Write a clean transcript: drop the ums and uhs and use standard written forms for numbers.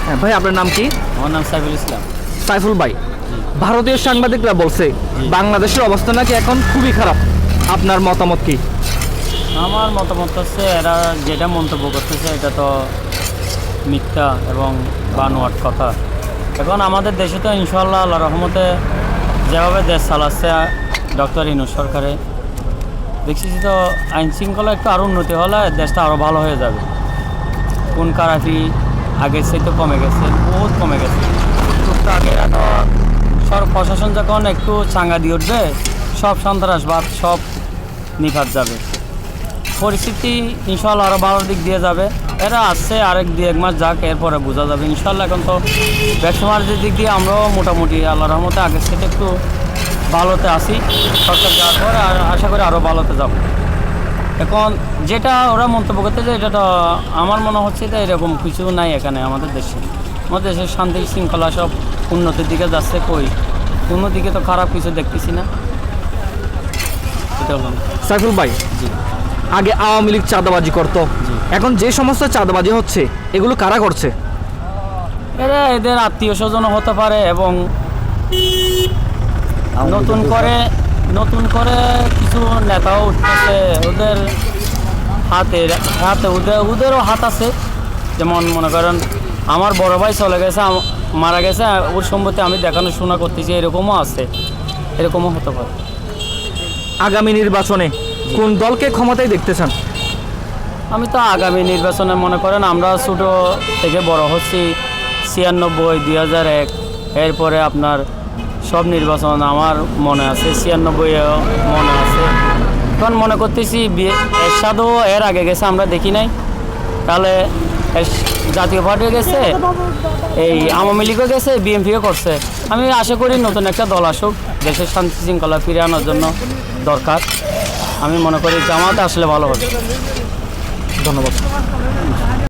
হ্যাঁ ভাই, আপনার নাম কি? আমার নাম সাইফুল ইসলাম। সাইফুল ভাই, ভারতীয় সাংবাদিকরা বলছে বাংলাদেশের অবস্থা নাকি এখন খুবই খারাপ, আপনার মতামত কি? আমার মতামত হচ্ছে এরা যেটা মন্তব্য করতেছে এটা তো মিথ্যা এবং বানোয়াট কথা। এখন আমাদের দেশে তো ইনশাআল্লাহ আল্লাহ রহমতে যেভাবে দেশ চালাচ্ছে ডক্টর ইউনূস সরকারে, দেখছি তো আইন শৃঙ্খলা একটু আরও উন্নতি হলে দেশটা আরও ভালো হয়ে যাবে। কোন কারাফি আগের চাইতে কমে গেছে, বহুত কমে গেছে। আগে সব প্রশাসন যখন একটু চাঙ্গা দিয়ে উঠবে, সব সন্ত্রাসবাদ সব নিপাত যাবে, পরিস্থিতি ইনশাল্লাহ আরও ভালোর দিক দিয়ে যাবে। এরা আসছে আরেক 2-1 মাস যাক, এরপরে বোঝা যাবে ইনশাল্লাহ। এখন তো ব্যবসা বাণিজ্যের দিক দিয়ে আমরাও মোটামুটি আল্লাহ রহমতে আগের থেকে একটু ভালোতে আসি। সরকার যাওয়ার পরে আশা করি আরও ভালোতে যাব। এখন যেটা ওরা মন্তব্য করতে যায় এটা তো আমার মনে হচ্ছে যে এরকম কিছু নাই এখানে আমাদের দেশে। আমাদের দেশের শান্তি শৃঙ্খলা সব উন্নতির দিকে যাচ্ছে, কই কোনো দিকে তো খারাপ কিছু দেখতেছি না। এটা হলো সাইফুল ভাই, জি আগে আওয়ামী লীগ চাঁদাবাজি করতো, এখন যে সমস্ত চাঁদাবাজি হচ্ছে এগুলো কারা করছে? এরা এদের আত্মীয় স্বজন হতে পারে এবং নতুন করে কিছু নেতাও উঠতেছে, ওদের হাতে ওদেরও হাত আছে। যেমন মনে করেন আমার বড় ভাই চলে গেছে, মারা গেছে, ওর সম্পত্তি আমি দেখানো শোনা করতেছি, এরকমও আছে, এরকমও হতে পারে। আগামী নির্বাচনে কোন দলকে ক্ষমতায় দেখতে চান? আমি তো আগামী নির্বাচনে মনে করেন আমরা ছোটো থেকে বড় হচ্ছি 96, 2001, এরপরে আপনার সব নির্বাচন আমার মনে আছে, 96 মনে আছে। এখন মনে করতেছি এরশাদও এর আগে গেছে, আমরা দেখি নাই। তাহলে জাতীয় পার্টিও গেছে, এই আওয়ামী লীগও গেছে, বিএনপিও করছে। আমি আশা করি নতুন একটা দল আসুক, দেশের শান্তি শৃঙ্খলা ফিরিয়ে আনার জন্য দরকার। আমি মনে করি জামাত আসলে ভালো হবে। ধন্যবাদ।